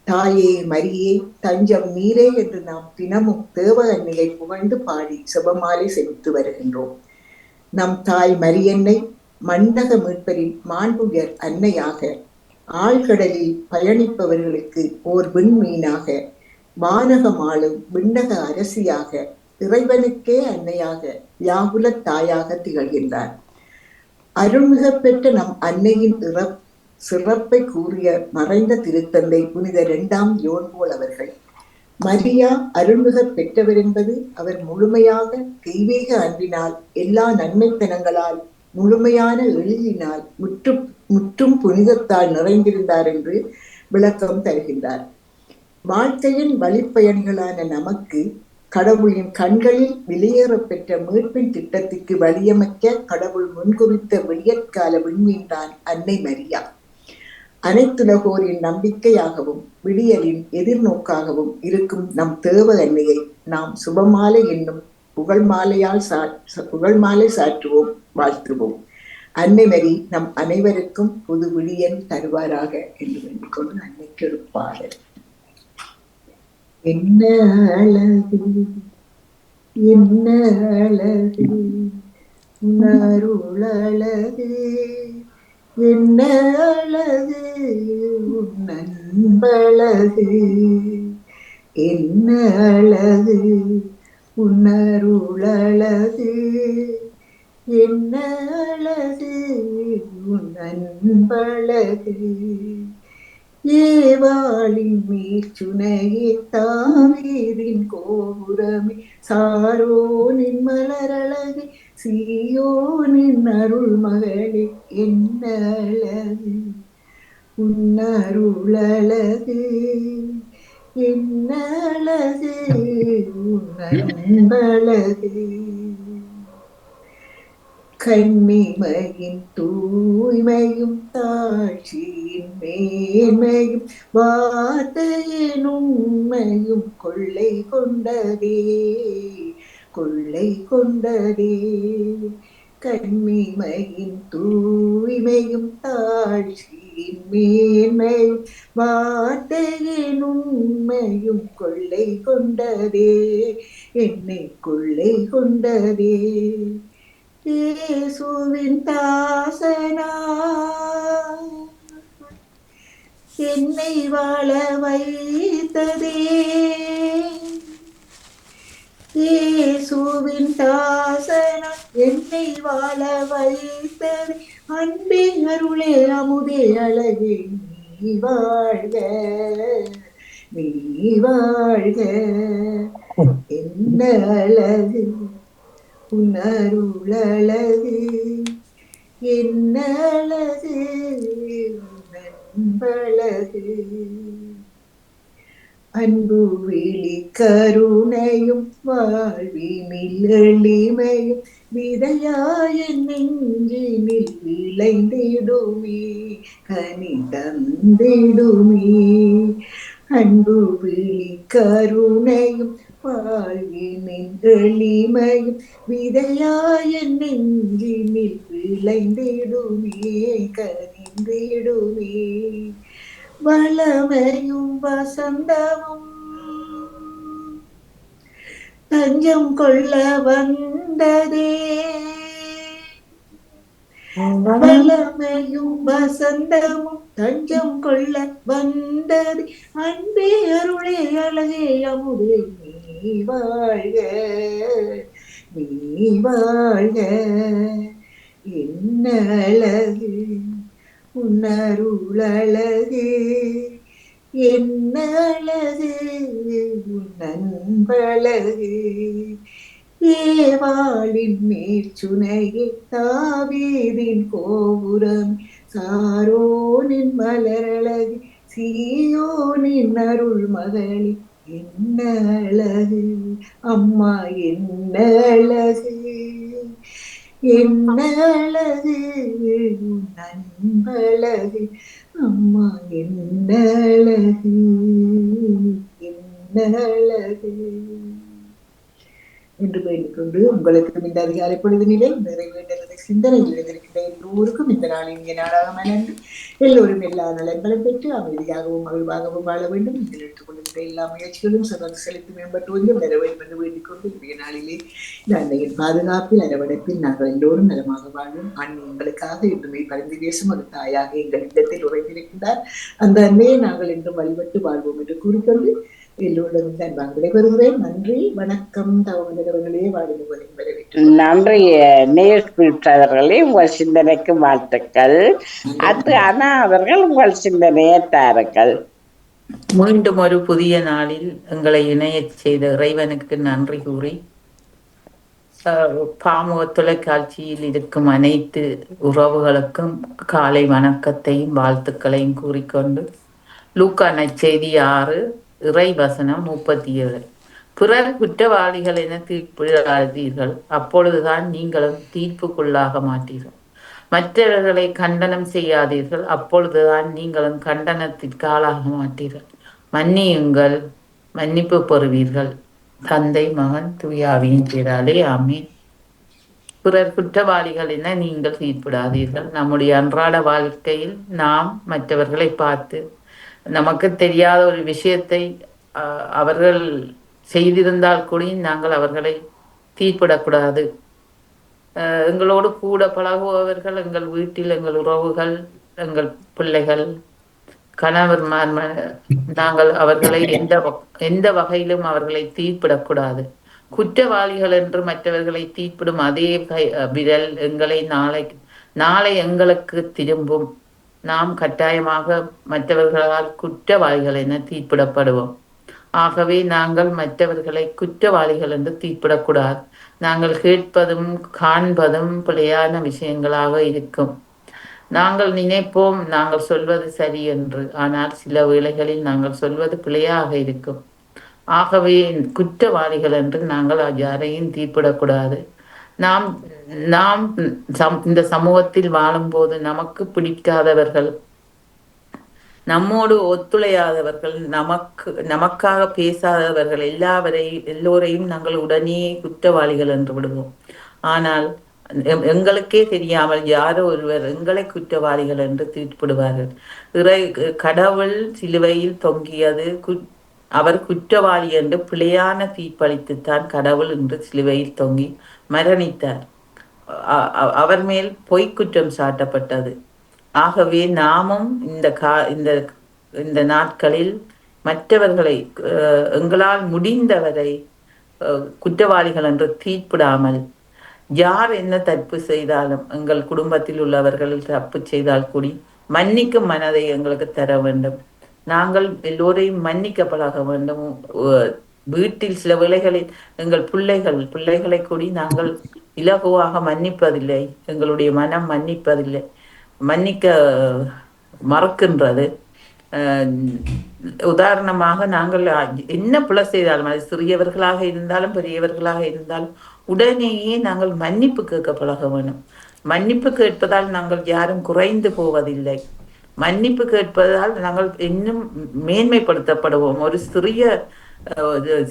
தாயே மரியே தஞ்சம் நீரே என்று நாம் தினமும் தேவ அன்னையை புகழ்ந்து பாடி செபமாலை செலுத்து வருகின்றோம். நம் தாய் மரியன்னை மண்டக மீட்பரின் மாண்புயர் அன்னையாக, ஆழ்கடலில் பயணிப்பவர்களுக்கு ஓர் விண்மீனாக, வானகம் ஆளும் விண்ணக அரசியாக, இறைவனுக்கே அன்னையாக, யாகுல தாயாக திகழ்கின்றார். அருள்மிக பெற்ற நம் அன்னையின் சிறப்பை கூறிய மறைந்த திருத்தந்தை புனித 2ஆம் யோன் போல் அவர்கள், மரியா அருள்மிக பெற்றவர் என்பது அவர் முழுமையாக தெய்வீக அன்பினால், எல்லா நன்மைத்தனங்களால், முழுமையான எழிலினால், முற்றும் புனிதத்தால் நிறைந்திருந்தார் என்று விளக்கம் தருகின்றார். வாழ்க்கையின் வழிப்பயன்களான நமக்கு கடவுளின் கண்களில் வெளியேற பெற்ற மீட்பின் திட்டத்திற்கு வழியமைக்க கடவுள் முன்குறித்த விடியற்கால விண்மீன்தான் அன்னை மரியா. அனைத்துலகோரின் நம்பிக்கையாகவும் விடியலின் எதிர்நோக்காகவும் இருக்கும் நம் தேவ அன்னையை நாம் சுபமாலை என்னும் புகழ் மாலை சாற்றுவோம், வாழ்த்துவோம். அன்னை மரி நம் அனைவருக்கும் புது விடியல் தருவாராக என்று வேண்டிக் கொண்டு அன்னைக்கு ஒரு பாடல். என்ன அழகு என்ன அழகு உணருளழகு, என்ன அழகு உன் அன்பழகு, என்ன அழகு உணருளழகு, என்ன அழகு உன் அன்பழகு. ஏவாளின் மேற்சுனையே தாவீதின் கோபுரமே, சாரோனின் மலரழகு சீயோனின் அருள் மகளே, என்ன அழகு உன் அருளழகு, என்ன அழகு உன் அன்பழகு. கண்ணிமையின் தூய்மையும் தாழ்ச்சியின் மேன்மையும் வார்த்தையின் உண்மையும் கொள்ளை கொண்டதே, கொள்ளை கொண்டதே. கண்ணிமையின் தூய்மையும் தாழ்ச்சியின் மேன்மையும் வார்த்தையின் உண்மையும் கொள்ளை கொண்டதே, என்னை கொள்ளை கொண்டதே. இயேசுவின் தாசனா என்னை வாழ வைத்ததே, இயேசுவின் தாசனா என்னை வாழ வைத்ததே, அன்பே அருளே அமுதே அழகே நீ வாழ்க, நீ வாழ்க. என்ன அழகு உணருளழகு, என்ன அழகு நண்பழகு. அன்பு விழி கருணையும் வாழ்வினில் எளிமையும் விதையாய நெஞ்சினில் விளைந்திடுமே, கனி தந்திடுமே. அன்பு விழி கருணையும் வாழ்வினின் எளிமையும் விதையாய நெஞ்சினில் விளைந்திடுமே, கனிந்திடுமே. வளமையும் வசந்தமும் தஞ்சம் கொள்ள வந்ததே, வளமையும் வசந்தமும் தஞ்சம் கொள்ள வந்தது, அன்பே அருளே அழகே அமுதே நீ வாழ்க, நீ வாழ்க. என்ன அழகு உணருளழகு, என்ன அழகு உன் அன்பழகு. ஏவாளின் மேற்சுனையே தாவீதின் கோபுரம், சாரோனின் மலரழகு சீயோனின் அருள் மகளே, என்ன அழகு அம்மா, என்ன அழகு, என்ன அழகு உன் அன்பழகு, அம்மா என்ன அழகு, என்ன அழகு என்று வேண்டிக்கொண்டு உங்களுக்கு இந்த அதிகாலை பொழுதினிலே நிறைவேற்ற சிந்தனையில் இருந்திருக்கின்ற எல்லோருக்கும் இந்த நாளில் இங்கே நாடாக மலர்ந்து எல்லோரும் எல்லா நலன்களும் பெற்று அமைதியாகவும் மகிழ்வாகவும் வாழ வேண்டும். நீங்கள் எடுத்துக்கொண்டிருக்கிற எல்லா முயற்சிகளும் சிறந்து செலுத்தி மேம்பட்டு வந்து நிறைவேறும் என்று வேண்டிக் கொண்டு இன்றைய நாளிலே இந்த அன்னையின் பாதுகாப்பில் அரவணைப்பில் நாங்கள் எல்லோரும் நலமாக வாழ்வோம். அன்னை எங்களுக்காக என்றுமே பரிந்து பேசும் ஒரு தாயாக எங்கள் இடத்தில் உறைந்திருக்கின்றார். அந்த அன்னையை நாங்கள் என்றும் வழிபட்டு வாழ்வோம் என்று கூறிக்கொண்டு எல்லோரும் தான் விடைபெறுகிறேன். நன்றி, வணக்கம். தவறுகளே வாழ்வுகளை வரவேற்று நன்றி நேர்பிட்டவர்களே, உங்கள் சிந்தனைக்கு வாழ்த்துக்கள். அது ஆனா அவர்கள் உங்கள் சிந்தனையை தாருங்கள். மீண்டும் ஒரு புதிய நாளில் எங்களை இணையச் செய்த இறைவனுக்கு நன்றி கூறி பாமுக தொலைக்காட்சியில் இருக்கும் அனைத்து உறவுகளுக்கும் காலை வணக்கத்தையும் வாழ்த்துக்களையும் கூறிக்கொண்டு லூக்கா நற்செய்தி 6 இறை வசனம் 37, பிறர் குற்றவாளிகள் என தீர்ப்பிடாதீர்கள், அப்பொழுதுதான் நீங்களும் தீர்ப்புக்குள்ளாக மாட்டீர்கள். மற்றவர்களை கண்டனம் செய்யாதீர்கள், அப்பொழுதுதான் நீங்களும் கண்டனத்திற்கு ஆளாக மாட்டீர்கள். மன்னியுங்கள், மன்னிப்பு பெறுவீர்கள். தந்தை, மகன், தூயாவியின் பேராலே ஆமீன். பிறர் குற்றவாளிகள் என நீங்கள் தீர்ப்பிடாதீர்கள். நம்முடைய அன்றாட வாழ்க்கையில் நாம் மற்றவர்களை பார்த்து நமக்கு தெரியாத ஒரு விஷயத்தை அவர்கள் செய்திருந்தால் கூட நாங்கள் அவர்களை தீர்ப்பிடக்கூடாது. எங்களோடு கூட பழகுபவர்கள், எங்கள் வீட்டில் எங்கள் உறவுகள், எங்கள் பிள்ளைகள், கணவன்மார், நாங்கள் அவர்களை எந்த வகையிலும் அவர்களை தீர்ப்பிடக்கூடாது. குற்றவாளிகள் என்று மற்றவர்களை தீர்ப்பிடும் அதே விரல் எங்களை நாளை எங்களுக்கு திரும்பும். நாம் கட்டாயமாக மற்றவர்களால் குற்றவாளிகள் என தீர்ப்பிடப்படுவோம். ஆகவே நாங்கள் மற்றவர்களை குற்றவாளிகள் என்று தீர்ப்பிடக்கூடாது. நாங்கள் கேட்பதும் காண்பதும் பிழையான விஷயங்களாக இருக்கும். நாங்கள் நினைப்போம் நாங்கள் சொல்வது சரி என்று, ஆனால் சில வேளைகளில் நாங்கள் சொல்வது பிழையாக இருக்கும். ஆகவே குற்றவாளிகள் என்று நாங்கள் யாரையும் தீர்ப்பிடக்கூடாது. நாம் நாம் இந்த சமூகத்தில் வாழும்போது நமக்கு பிடிக்காதவர்கள், நம்மோடு ஒத்துழையாதவர்கள், நமக்காக பேசாதவர்கள் எல்லோரையும் நாங்கள் உடனே குற்றவாளிகள் என்று விடுவோம். ஆனால் எங்களுக்கே தெரியாமல் யாரோ ஒருவர் எங்களை குற்றவாளிகள் என்று தீர்ப்பிடுவார்கள். கடவுள் சிலுவையில் தொங்கியது அவர் குற்றவாளி என்று பிழையான தீர்ப்பளித்துத்தான் கடவுள் என்று சிலுவையில் தொங்கி மரணித்தார். அவர் மேல் பொய்க்குற்றம் சாட்டப்பட்டது. ஆகவே நாமும் இந்த நாட்களில் மற்றவர்களை எங்களால் முடிந்தவரை குற்றவாளிகள் என்று தீர்ப்பிடாமல், யார் என்ன தப்பு செய்தாலும், எங்கள் குடும்பத்தில் உள்ளவர்கள் தப்பு செய்தால் கூடி மன்னிக்கும் மனதை எங்களுக்கு தர வேண்டும். நாங்கள் எல்லோரையும் மன்னிக்க பழக வேண்டும். வீட்டில் சில வேளைகளில் எங்கள் பிள்ளைகளை கூடி நாங்கள் இலகுவாக மன்னிப்பதில்லை. எங்களுடைய மனம் மன்னிப்பதில்லை, மன்னிக்க மறக்கின்றது. உதாரணமாக நாங்கள் என்ன பிழை செய்தாலும், அது சிறியவர்களாக இருந்தாலும் பெரியவர்களாக இருந்தாலும் உடனேயே நாங்கள் மன்னிப்பு கேட்க பழக வேணும். மன்னிப்பு கேட்பதால் நாங்கள் யாரும் குறைந்து போவதில்லை. மன்னிப்பு கேட்பதால் நாங்கள் இன்னும் மேன்மைப்படுத்தப்படுவோம். ஒரு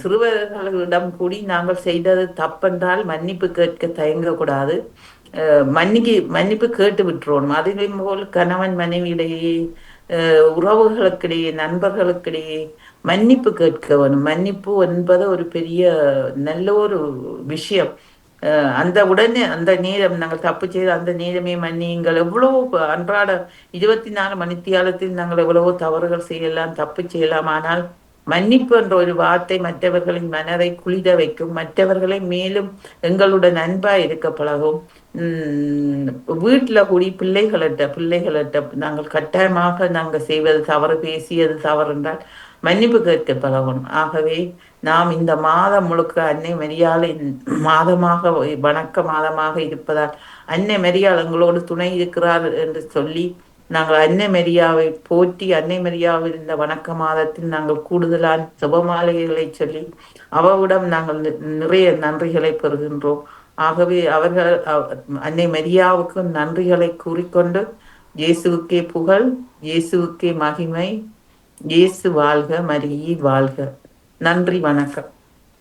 சிறுவர்களிடம் கூடி நாங்கள் செய்தது தப்பென்றால் மன்னிப்பு கேட்க தயங்கக்கூடாது. மன்னிப்பு கேட்டு விட்டுறோம். அதே போல் கணவன் மனைவியிடையே, உறவுகளுக்கிடையே, நண்பர்களுக்கிடையே மன்னிப்பு கேட்க வேணும். மன்னிப்பு என்பது ஒரு பெரிய நல்ல ஒரு விஷயம். அந்த நேரம் நாங்கள் தப்பு செய்த அந்த நேரமே மன்னியுங்கள். எவ்வளவோ அன்றாட 24 மணித்தியாலத்தில் நாங்கள் எவ்வளவோ தவறுகள் செய்யலாம், தப்பு செய்யலாம். ஆனால் மன்னிப்பு என்ற ஒரு வார்த்தை மற்றவர்களின் மனதை குளிர வைக்கும். மற்றவர்களை மேலும் எங்களுடன் அன்பாய் இருக்க பழகும். வீட்டுல கூடி பிள்ளைகளிட்ட நாங்கள் கட்டாயமாக நாங்கள் செய்வது தவறு, பேசியது தவறு என்றால் மன்னிப்பு கேட்க பழகணும். ஆகவே நாம் இந்த மாதம் முழுக்க அன்னை மரியாளின் மாதமாக, வணக்க மாதமாக இருப்பதால் அன்னை மரியாள் எங்களோடு துணை இருக்கிறார் என்று சொல்லி நாங்கள் அன்னை மரியாவை போற்றி, அன்னை மரியாவில் இந்த வணக்க மாதத்தில் நாங்கள் கூடுதலான சுபமாலைகளை சொல்லி அவரிடம் நாங்கள் நிறைய நன்றிகளை பெறுகின்றோம். ஆகவே அவர்கள் அன்னை மரியாவுக்கு நன்றிகளை கூறிக்கொண்டு, இயேசுவுக்கே புகழ், இயேசுவுக்கே மகிமை, இயேசு வாழ்க, மரியே வாழ்க. நன்றி, வணக்கம்.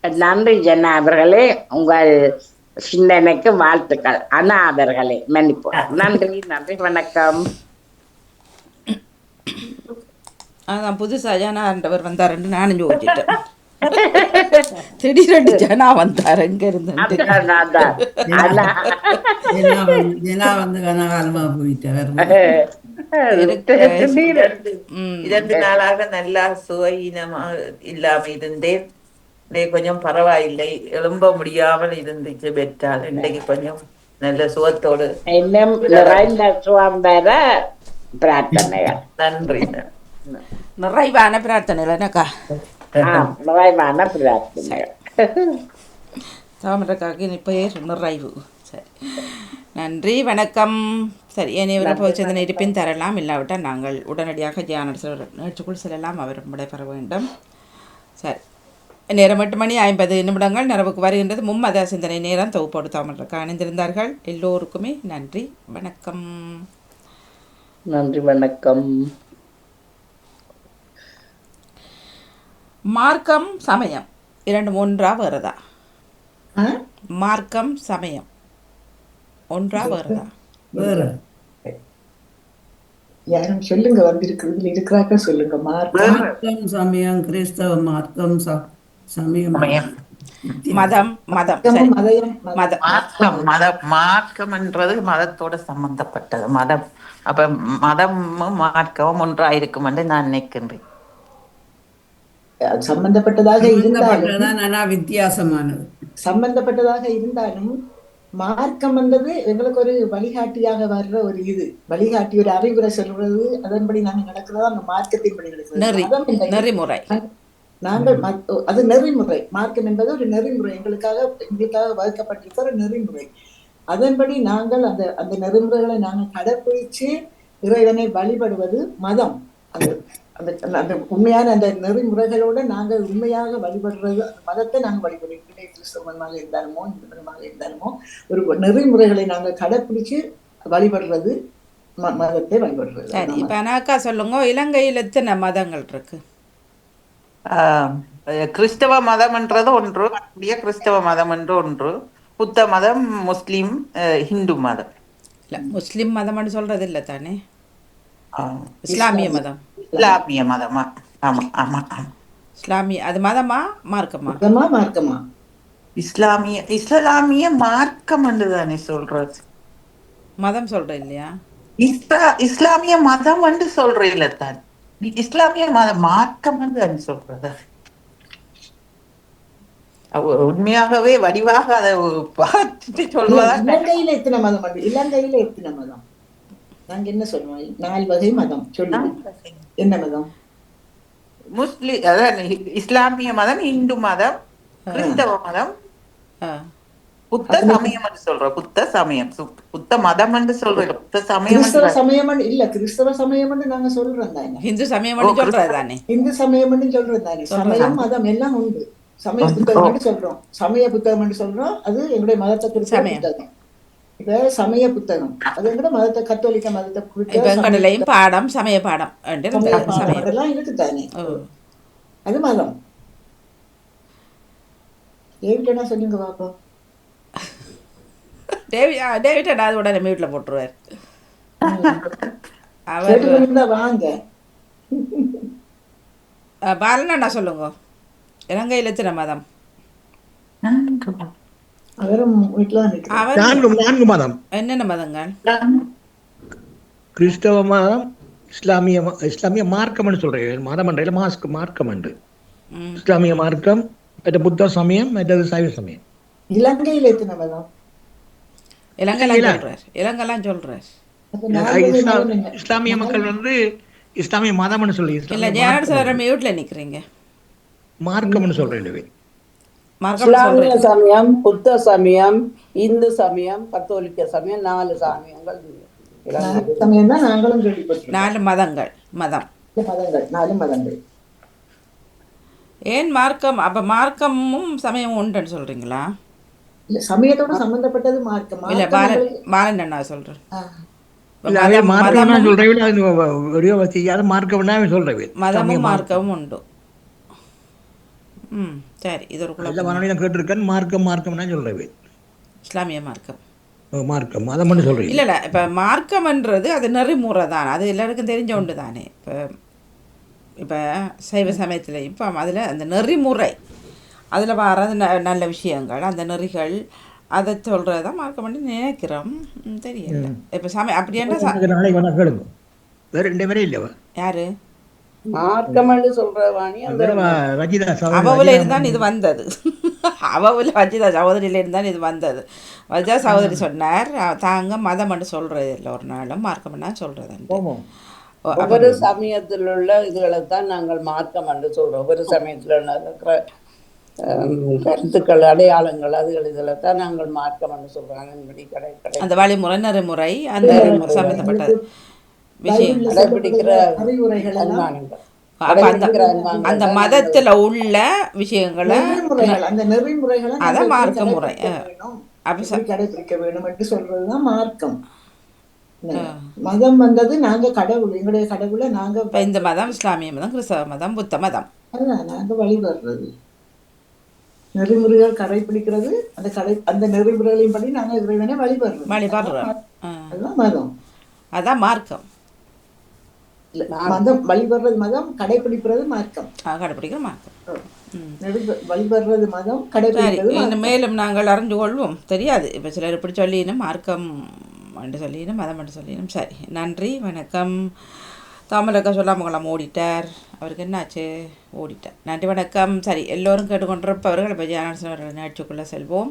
நன்றி ஜனா அவர்களே, உங்கள் சிந்தனைக்கு வாழ்த்துக்கள். அண்ணா அவர்களே மன்னிப்பு. நன்றி, வணக்கம். அதான் புதுசா ஜனா என்றவர் வந்தாருன்னு நானும் யோசிச்சிட்டேன். திடீரெண்டு ஜனா வந்தார் எங்க இருந்து. ஜனா வந்து கனகாலமா போயிட்டார். 2 நாளாக நல்லா சுவையினமாக இல்லாம இருந்தேன். கொஞ்சம் பரவாயில்லை, எழும்ப முடியாமல் இருந்துச்சு பெற்றால். இன்றைக்கு கொஞ்சம் நல்ல சுகத்தோடு இன்னும் நிறைந்த சுகம் பெற பிரார்த்தனைகள். நன்றி. நிறைவான பிரார்த்தனைகள் எனக்கா? நிறைவான பிரார்த்தனைகள். தாமரக்காக்கு பெயர் நிறைவு. சரி, நன்றி, வணக்கம். சரி, என்னை சிந்தனை இருப்பின் தரலாம், இல்லாவிட்டால் நாங்கள் உடனடியாக தியான நிகழ்ச்சிக்குள் செல்லலாம். அவர் விடைபெற வேண்டும். சரி, நேரம் 8 மணி 50 நிமிடங்கள் நிறைவுக்கு வருகின்றது. மும்மத சிந்தனை நேரம் தொகுப்போடு தாமரக்காக அணிந்திருந்தார்கள். எல்லோருக்குமே நன்றி, வணக்கம். நன்றி, வணக்கம். மார்க்கம் சமயம் 2 ஒன்றா வருதா? மார்க்கம் சமயம் ஒன்றா வருதா? யாரும் சொல்லுங்க, வந்திருக்கிறதுல இருக்கிறாக்க சொல்லுங்க. மார்க்கம் சமயம், கிறிஸ்தவ மார்க்கம் சமயம். மதம் மதம் சரி மார்க்கமும் மதயம் மதம் மார்க்கம் மார்க்கம்ன்றது மதத்தோட சம்பந்தப்பட்டது. மதம் அப்ப மதமும் மார்க்கமும் ஒன்றாயிருக்கும் என்று நான் நினைக்கின்றேன். சம்பந்தப்பட்டதாக இருந்தாலும் சம்பந்தப்பட்டதான் ஆனா வித்தியாசமானது. சம்பந்தப்பட்டதாக இருந்தாலும் மார்க்கம் வந்தது எங்களுக்கு ஒரு வழிகாட்டியாக வர்ற ஒரு இது வழிகாட்டி ஒரு அறிவுரை சொல்றது அதன்படி நாங்க நடக்கிறதா அந்த மார்க்கத்தின்படி நடக்கிறது. நெறி மதம் என்பது நெறிமுறை நாங்கள் அது நெறிமுறை. மார்க்கம் என்பது ஒரு நெறிமுறை, எங்களுக்காக வகுக்கப்பட்டிருக்க ஒரு நெறிமுறை. அதன்படி நாங்கள் அந்த அந்த நெறிமுறைகளை நாங்கள் கடைப்பிடிச்சு இறைவனை வழிபடுவது மதம். அந்த அந்த அந்த உண்மையான அந்த நெறிமுறைகளோட நாங்கள் உண்மையாக வழிபடுறது அந்த மதத்தை நாங்கள் வழிபடுறோம். கிறிஸ்தவ மதமாக இருந்தாலுமோ இந்து மதமாக இருந்தாலுமோ ஒரு நெறிமுறைகளை நாங்கள் கடைப்பிடிச்சு வழிபடுறது மதத்தை வழிபடுறது. சரி இப்ப அனாக்கா சொல்லுங்க, இலங்கையில் எத்தனை மதங்கள் இருக்கு? கிறிஸ்தவ மதம்ன்றது ஒன்று, இந்திய கிறிஸ்தவ மதம் என்று ஒன்று, புத்த மதம், முஸ்லிம், இந்து மதம். இல்ல முஸ்லிம் மதம்னு சொல்றது இல்ல தானே, ஆஹ், இஸ்லாமிய மதம். இஸ்லாமிய மதமா? ஆமா ஆமா ஆமா. இஸ்லாமிய அது மதமா மார்க்கமா? மதமா மார்க்கமா? இஸ்லாமிய மார்க்கம் என்று தானே சொல்றது. மதம் சொல்றேன் இல்லையா? இஸ்லாமிய மதம் என்று சொல்றேன் இல்ல தான், இஸ்லாமிய மதம் மார்க்கம் என்று தானே சொல்றது. உண்மையாகவே வடிவாக அதை பார்த்துட்டு சொல்வதா? இலங்கையில எத்தனை மதம்? இலங்கையில எத்தனை மதம்? நாங்க என்ன சொல்லுவோம்? 4 வகை மதம் சொல்லுவோம். என்ன மதம்? முஸ்லிம், அதாவது இஸ்லாமிய மதம், இந்து மதம், கிறிஸ்தவ மதம், புத்த சமயம் என்று சொல்றோம். புத்த சமயம், புத்த மதம் என்று சொல்றோம். புத்த சமயம், கிறிஸ்தவ சமயம் இல்ல, கிறிஸ்தவ சமயம் நாங்க சொல்றோம் தானே. இந்து சமயம் சொல்றது தானே, இந்து சமயம் சொல்றது தானே. சமயம் மதம் எல்லாம் உண்டு. சமய புத்தகம் சொல்றோம், சமய புத்தகம் சொல்றோம். அது எங்களுடைய மதத்தை குறித்த புத்தகம். இப்ப சமய புத்தகம் அது எங்கட மதத்தை, கத்தோலிக்க மதத்தை குறித்த பாடம், சமய பாடம் அதெல்லாம் இருக்கு தானே. அது மதம். டேவிட் என்ன சொல்லுங்க பாப்போம். டேவிட் அது உடனே மியூட்ல போட்டுருவார். வாங்க பாலன் என்ன சொல்லுங்க, இலங்கையில் எத்தனை மதம்? நான்கு மதம். என்னென்ன மதங்கள்? கிறிஸ்தவ மதம், இஸ்லாமிய மார்க்கம் சொல்றேன். மதம் என்ற மார்க்கம் என்று இஸ்லாமிய மார்க்கம், மற்ற புத்த சமயம், மற்றது சைவ சமயம். இலங்கையில் எத்தனை மதம்? இலங்கைலாம் சொல்றார். இஸ்லாமிய மக்கள் வந்து இஸ்லாமிய மதம்னு சொல்லி மியூட்ல நிக்கிறீங்க. மார்க்கம்னு சொல்றேன். இஸ்லாமிய சமயம், புத்த சமயம், இந்து சமயம், கத்தோலிக்க சமயம், 4 சமயங்கள். 4 மதங்கள். மதம் 4 மதங்கள். ஏன் மார்க்கம்? அப்ப மார்க்கமும் சமயமும் உண்டுன்னு சொல்றீங்களா? இல்ல, சமயத்தோட சம்பந்தப்பட்டது மார்க்கம். இல்ல பாலன் என்ன சொல்றேன், மதமும் மார்க்கமும் உண்டு. சரி, இது ஒரு கேட்டிருக்கேன். மார்க்கம் சொல்றேன், இஸ்லாமிய மார்க்கம் மார்க்கம் மதம்னு சொல்றேன். இல்ல இப்ப மார்க்கம்ன்றது அது நெறிமுறை தான், அது எல்லாருக்கும் தெரிஞ்ச ஒன்று தானே. இப்போ சைவ சமயத்தில் இப்போ அதில் அந்த நெறிமுறை, அதில் வர்றது நல்ல விஷயங்கள், அந்த நெறிகள், அதை சொல்கிறது தான் மார்க்கம் பண்ணி நினைக்கிறோம். தெரியல இப்போ சமயம் அப்படி என்ன வேறு 2 பேரே இல்லைவா? யாரு மார்க்கம்னு சொல்றவாணி அவவுல இருந்தான் இது வந்தது. அவவுல வஜிதா சகோதரியில இருந்தான் இது வந்தது. வஜிதா சகோதரி சொன்னார், தாங்க மதம் என்று சொல்றது இல்லை, ஒரு நாளும் மார்க்கம்னா சொல்றது. ஒவ்வொரு சமயத்தில் உள்ள இதுகளை தான் நாங்கள் மார்க்கம் என்று சொல்றோம். ஒவ்வொரு சமயத்தில் இருக்கிற கருத்துக்கள், அடையாளங்கள், அதுகள் இதில் தான் நாங்கள் மார்க்கம் என்று சொல்றோம். அதன்படி அந்த வழிமுறை, நெறிமுறை, அந்த சம்பந்தப்பட்ட அந்த மதத்துல உள்ள விஷயங்களை, அந்த நெறிமுறைகளை அதான் மார்க்க முறை கடைபிடிக்க வேண்டும் என்று சொல்றதுதான் மார்க்கம். மதம் வந்தது நாங்க கடவுள், எங்களுடைய கடவுளை நாங்க இந்த மதம், இஸ்லாமிய மதம், கிறிஸ்தவ மதம், புத்த மதம், அதுதான் நாங்க வழிபடுறது. நெறிமுறைகள் கடைபிடிக்கிறது, அந்த நெறிமுறைகளையும் படி நாங்க இறைவனை வழிபடுறோம். அதுதான் மதம், அதான் மார்க்கம். மதம் வழிபடுறது மதம், கடைபிடிக்கிறது மார்க்கம். கடைபிடிக்கிற மார்க்கம். வழிபடுறது மதம், சரி, கடைபிடிக்கிறது இன்னும் மார்க்கம். மேலும் நாங்கள் அறிஞ்சு கொள்வோம். தெரியாது, இப்போ சிலர் இப்படி சொல்லினும் மார்க்கம் என்று சொல்லினும் மதம் என்று சொல்லினும். சரி, நன்றி, வணக்கம். தாமலக்கா சொல்லாமங்களாம் ஓடிட்டார். அவருக்கு என்னாச்சு? ஓடிட்டார். நன்றி, வணக்கம். சரி, எல்லோரும் கேட்டுக்கொண்டிருப்பவர்கள் இப்போ ஜானசன் அவர்கள் நிகழ்ச்சிக்குள்ளே செல்வோம்.